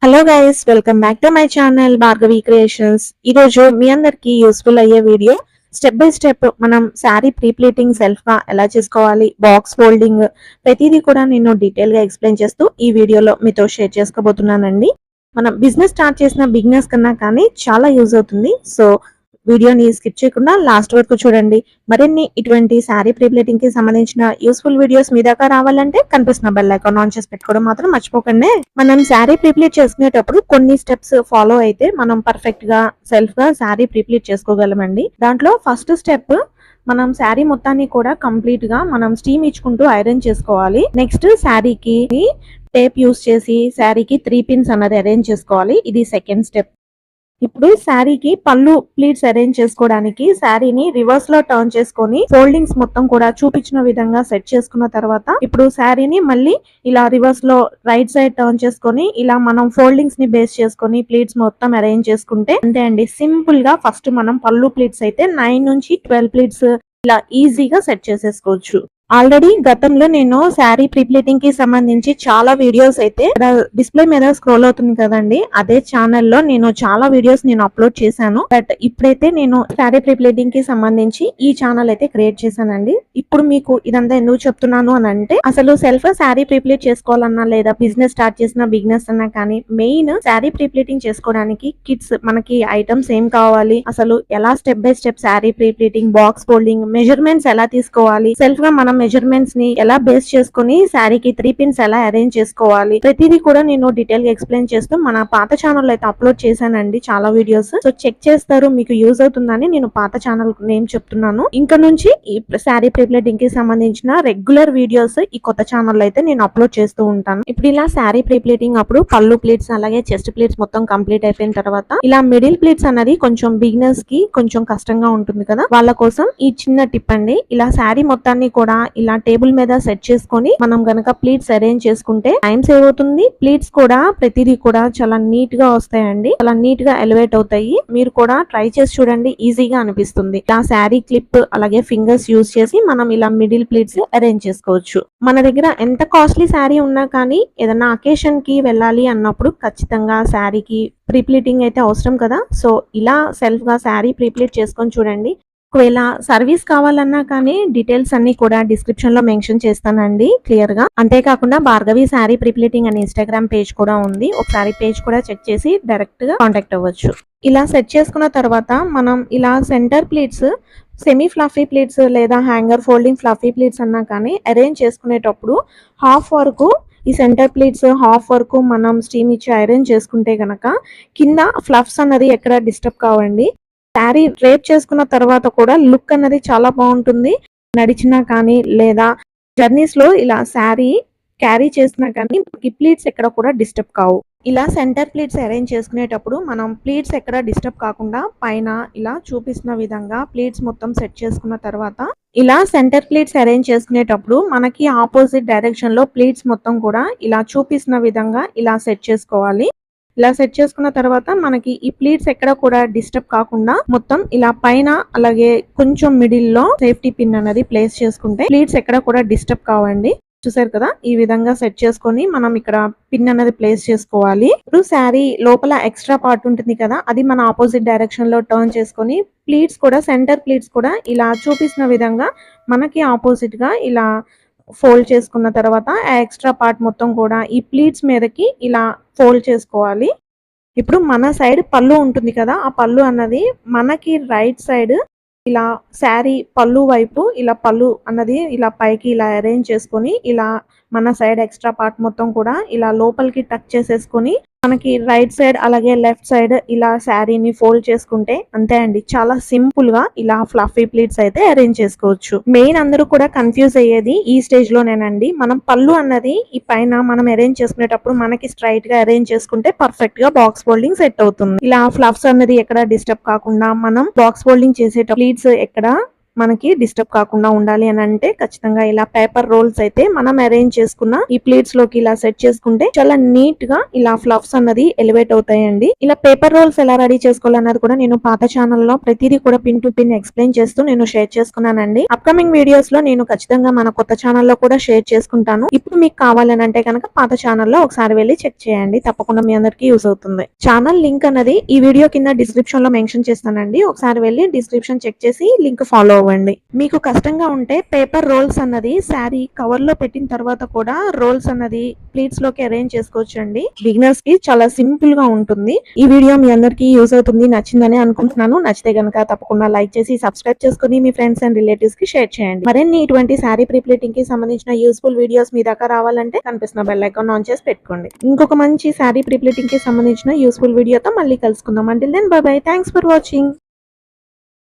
Hello guys, welcome back to my channel Bhargavi creations. ఈ రోజు మీ అందరికి యూస్ఫుల్ అయ్యే వీడియో స్టెప్ బై స్టెప్ మనం శారీ ప్రీప్లీటింగ్ సెల్ఫ్ గా ఎలా చేసుకోవాలి, బాక్స్ ఫోల్డింగ్ ప్రతిదీ కూడా నేను డీటెయిల్ గా ఎక్స్ప్లెయిన్ చేస్తూ ఈ వీడియోలో మీతో షేర్ చేసుకోబోతున్నానండి. మనం బిజినెస్ స్టార్ట్ చేసిన బిగినర్స్ కన్నా కానీ చాలా యూజ్ అవుతుంది. సో వీడియోని స్కిప్ చేయకుండా లాస్ట్ వరకు చూడండి. మరిన్ని ఇటువంటి శారీ ప్రీప్లీటింగ్ కి సంబంధించిన యూస్ఫుల్ వీడియోస్ మీ దాకా రావాలంటే కనిపిస్తున్న బెల్ ఐకాన్ ఆన్ చేసి పెట్టుకోవడం మాత్రం మర్చిపోకండి. మనం శారీ ప్రీప్లీట్ చేసుకునేటప్పుడు కొన్ని స్టెప్స్ ఫాలో అయితే మనం పర్ఫెక్ట్ గా సెల్ఫ్ గా శారీ ప్రీప్లీట్ చేసుకోగలమండి. దాంట్లో ఫస్ట్ స్టెప్, మనం శారీ మొత్తాన్ని కూడా కంప్లీట్ గా మనం స్టీమ్ ఇచ్చుకుంటూ ఐరన్ చేసుకోవాలి. నెక్స్ట్ శారీకి టేప్ యూస్ చేసి శారీకి 3 పిన్స్ అన్నది అరేంజ్ చేసుకోవాలి. ఇది సెకండ్ స్టెప్. ఇప్పుడు శారీకి పళ్ళు ప్లీట్స్ అరేంజ్ చేసుకోవడానికి శారీని రివర్స్ లో టర్న్ చేసుకొని ఫోల్డింగ్స్ మొత్తం కూడా చూపించిన విధంగా సెట్ చేసుకున్న తర్వాత ఇప్పుడు శారీని మళ్ళీ ఇలా రివర్స్ లో రైట్ సైడ్ టర్న్ చేసుకొని ఇలా మనం ఫోల్డింగ్స్ ని బేస్ చేసుకొని ప్లీట్స్ మొత్తం అరేంజ్ చేసుకుంటే అంతే అండి. సింపుల్ గా ఫస్ట్ మనం పళ్ళు ప్లీట్స్ అయితే 9 నుంచి 12 ప్లీట్స్ ఇలా ఈజీగా సెట్ చేసేసుకోవచ్చు. ఆల్రెడీ గతంలో నేను శారీ ప్రీప్లీటింగ్ కి సంబంధించి చాలా వీడియోస్ అయితే డిస్ప్లే మీద స్క్రోల్ అవుతుంది కదండి, అదే ఛానల్లో నేను చాలా వీడియోస్ నేను అప్లోడ్ చేశాను. బట్ ఇప్పుడైతే నేను శారీ ప్రీప్లీటింగ్ కి సంబంధించి ఈ ఛానల్ అయితే క్రియేట్ చేశానండి. ఇప్పుడు మీకు ఇదంతా ఎందుకు చెప్తున్నాను అని అంటే, అసలు సెల్ఫ్ శారీ ప్రీప్లీట్ చేసుకోవాలన్నా లేదా బిజినెస్ స్టార్ట్ చేసిన బిజినెస్ అన్నా కానీ మెయిన్ శారీ ప్రీప్లీటింగ్ చేసుకోవడానికి కిట్స్ మనకి ఐటమ్స్ ఏం కావాలి, అసలు ఎలా step by step sari prepleating, box folding, measurements ఎలా తీసుకోవాలి, సెల్ఫ్ గా మనం మెజర్మెంట్స్ ని ఎలా బేస్ చేసుకుని శారీకి 3 పిన్స్ ఎలా అరేంజ్ చేసుకోవాలి, ప్రతిదీ కూడా నేను డీటెయిల్ గా ఎక్స్ప్లెయిన్ చేస్తూ మన పాత ఛానల్ అయితే అప్లోడ్ చేశానండి చాలా వీడియోస్. సో చెక్ చేస్తారు, మీకు యూజ్ అవుతుందని నేను పాత ఛానల్ నేమ్ చెప్తున్నాను. ఇంకా నుంచి ఈ శారీ ప్రీప్లీటింగ్ కి సంబంధించిన రెగ్యులర్ వీడియోస్ ఈ కొత్త ఛానల్ అయితే నేను అప్లోడ్ చేస్తూ ఉంటాను. ఇప్పుడు ఇలా శారీ ప్రీప్లీటింగ్ అప్పుడు పళ్ళు ప్లీట్స్ అలాగే చెస్ట్ ప్లీట్స్ మొత్తం కంప్లీట్ అయిపోయిన తర్వాత ఇలా మిడిల్ ప్లీట్స్ అనేది కొంచెం బిగినర్స్ కి కొంచెం కష్టంగా ఉంటుంది కదా, వాళ్ళ కోసం ఈ చిన్న టిప్ అండి. ఇలా శారీ మొత్తాన్ని కూడా ఇలా టేబుల్ మీద సెట్ చేసుకొని మనం గనక ప్లీట్స్ అరేంజ్ చేసుకుంటే టైం సేవ్ అవుతుంది. ప్లీట్స్ కూడా ప్రతిదీ కూడా చాలా నీట్ గా వస్తాయండి, చాలా నీట్ గా ఎలివేట్ అవుతాయి. మీరు కూడా ట్రై చేసి చూడండి, ఈజీగా అనిపిస్తుంది. ఇలా శారీ క్లిప్ అలాగే ఫింగర్స్ యూజ్ చేసి మనం ఇలా మిడిల్ ప్లీట్స్ అరేంజ్ చేసుకోవచ్చు. మన దగ్గర ఎంత కాస్ట్లీ శారీ ఉన్నా కానీ ఏదైనా అకేషన్ కి వెళ్ళాలి అన్నప్పుడు ఖచ్చితంగా శారీకి ప్రీప్లీటింగ్ అయితే అవసరం కదా. సో ఇలా సెల్ఫ్ గా శారీ ప్రీప్లీట్ చేసుకొని చూడండి. ఒకవేళ సర్వీస్ కావాలన్నా కానీ డీటెయిల్స్ అన్ని కూడా డిస్క్రిప్షన్ లో మెన్షన్ చేస్తానండి క్లియర్ గా. అంతేకాకుండా భార్గవి శారీ ప్రీప్లీటింగ్ అనే ఇన్స్టాగ్రామ్ పేజ్ కూడా ఉంది, ఒకసారి పేజ్ కూడా చెక్ చేసి డైరెక్ట్ గా కాంటాక్ట్ అవ్వచ్చు. ఇలా సెట్ చేసుకున్న తర్వాత మనం ఇలా centre pleats, semi fluffy pleats లేదా హ్యాంగర్ ఫోల్డింగ్ ఫ్లఫీ ప్లీట్స్ అన్నా కానీ అరేంజ్ చేసుకునేటప్పుడు హాఫ్ వరకు ఈ సెంటర్ ప్లీట్స్ హాఫ్ వరకు మనం స్టీమ్ ఇచ్చి ఐరన్ చేసుకుంటే గనక కింద ఫ్లఫ్స్ అన్నది ఎక్కడ డిస్టర్బ్ కావండి. శారీ డ్రేప్ చేసుకున్న తర్వాత కూడా లుక్ అన్నది చాలా బాగుంటుంది. నడిచినా కానీ లేదా జర్నీస్ లో ఇలా శారీ క్యారీ చేసినా కానీ ప్లీట్స్ ఎక్కడ కూడా డిస్టర్బ్ కావు. ఇలా సెంటర్ ప్లీట్స్ అరేంజ్ చేసుకునేటప్పుడు మనం ప్లీట్స్ ఎక్కడ డిస్టర్బ్ కాకుండా పైన ఇలా చూపిస్తున్న విధంగా ప్లీట్స్ మొత్తం సెట్ చేసుకున్న తర్వాత ఇలా సెంటర్ ప్లీట్స్ అరేంజ్ చేసుకునేటప్పుడు మనకి ఆపోజిట్ డైరెక్షన్ లో ప్లీట్స్ మొత్తం కూడా ఇలా చూపిస్తున్న విధంగా ఇలా సెట్ చేసుకోవాలి. ఇలా సెట్ చేసుకున్న తర్వాత మనకి ఈ ప్లీట్స్ ఎక్కడ కూడా డిస్టర్బ్ కాకుండా మొత్తం ఇలా పైన అలాగే కొంచెం మిడిల్ లో సేఫ్టీ పిన్ అనేది ప్లేస్ చేసుకుంటే ప్లీట్స్ ఎక్కడ కూడా డిస్టర్బ్ కావండి. చూసారు కదా, ఈ విధంగా సెట్ చేసుకొని మనం ఇక్కడ పిన్ అనేది ప్లేస్ చేసుకోవాలి. ఇప్పుడు శారీ లోపల ఎక్స్ట్రా పార్ట్ ఉంటుంది కదా, అది మన ఆపోజిట్ డైరెక్షన్ లో టర్న్ చేసుకొని ప్లీట్స్ కూడా సెంటర్ ప్లీట్స్ కూడా ఇలా చూపిస్తున్న విధంగా మనకి ఆపోజిట్ గా ఇలా ఫోల్డ్ చేసుకున్న తర్వాత ఆ ఎక్స్ట్రా పార్ట్ మొత్తం కూడా ఈ ప్లీట్స్ మీదకి ఇలా ఫోల్డ్ చేసుకోవాలి. ఇప్పుడు మన సైడ్ పళ్ళు ఉంటుంది కదా, ఆ పళ్ళు అన్నది మనకి రైట్ సైడ్ ఇలా శారీ పళ్ళు వైపు ఇలా పళ్ళు అన్నది ఇలా పైకి ఇలా అరేంజ్ చేసుకొని ఇలా మన సైడ్ ఎక్స్ట్రా పార్ట్ మొత్తం కూడా ఇలా లోపలికి టచ్ చేసేసుకొని మనకి రైట్ సైడ్ అలాగే లెఫ్ట్ సైడ్ ఇలా శారీని ఫోల్డ్ చేసుకుంటే అంతే అండి. చాలా సింపుల్ గా ఇలా ఫ్లఫీ ప్లీట్స్ అయితే అరేంజ్ చేసుకోవచ్చు. మెయిన్ అందరూ కూడా కన్ఫ్యూజ్ అయ్యేది ఈ స్టేజ్ లోనేనండి. మనం పళ్ళు అన్నది ఈ పైన మనం అరేంజ్ చేసుకునేటప్పుడు మనకి స్ట్రైట్ గా అరేంజ్ చేసుకుంటే పర్ఫెక్ట్ గా బాక్స్ ఫోల్డింగ్ సెట్ అవుతుంది. ఇలా ఫ్లఫ్స్ అన్నది ఎక్కడ డిస్టర్బ్ కాకుండా మనం బాక్స్ ఫోల్డింగ్ చేసేటప్పుడు ప్లీట్స్ ఎక్కడ మనకి డిస్టర్బ్ కాకుండా ఉండాలి అని అంటే ఖచ్చితంగా ఇలా పేపర్ రోల్స్ అయితే మనం అరేంజ్ చేసుకున్న ఈ ప్లేట్స్ లోకి ఇలా సెట్ చేసుకుంటే చాలా నీట్ గా ఇలా ఫ్లఫ్స్ అన్నది ఎలివేట్ అవుతాయండి. ఇలా పేపర్ రోల్స్ ఎలా రెడీ చేసుకోవాలన్నది కూడా నేను పాత ఛానల్లో ప్రతిదీ కూడా పిన్ టు పిన్ ఎక్స్ప్లెయిన్ చేస్తూ నేను షేర్ చేసుకున్నానండి. అప్కమింగ్ వీడియోస్ లో నేను ఖచ్చితంగా మన కొత్త ఛానల్లో కూడా షేర్ చేసుకుంటాను. ఇప్పుడు మీకు కావాలని అంటే కనుక పాత ఛానల్లో ఒకసారి వెళ్ళి చెక్ చేయండి, తప్పకుండా మీ అందరికి యూస్ అవుతుంది. ఛానల్ లింక్ అనేది ఈ వీడియో కింద డిస్క్రిప్షన్ లో మెన్షన్ చేస్తానండి, ఒకసారి వెళ్ళి డిస్క్రిప్షన్ చెక్ చేసి లింక్ ఫాలో అవ్వండి. మీకు కష్టంగా ఉంటే పేపర్ రోల్స్ అన్నది శారీ కవర్ లో పెట్టిన తర్వాత కూడా రోల్స్ అన్నది ప్లేట్స్ లోకి అరేంజ్ చేసుకోవచ్చు అండి. బిగినర్స్ కి చాలా సింపుల్ గా ఉంటుంది. ఈ వీడియో మీ అందరికి యూస్ అవుతుంది, నచ్చిందని అనుకుంటున్నాను. నచ్చితే గనుక తప్పకుండా లైక్ చేసి సబ్స్క్రైబ్ చేసుకుని మీ ఫ్రెండ్స్ అండ్ రిలేటివ్స్ కి షేర్ చేయండి. మరిన్ని ఇటువంటి శారీ ప్రీప్లేటింగ్ కి సంబంధించిన యూస్ఫుల్ వీడియోస్ మీ దాకా రావాలంటే కనిపిస్తున్న బెల్ ఐకాన్ ఆన్ చేసి పెట్టుకోండి. ఇంకొక మంచి శారీ ప్రీప్లేటింగ్ కి సంబంధించిన యూస్ఫుల్ వీడియోతో మళ్ళీ కలుసుకుందాం. Until then bye bye. Thanks for watching.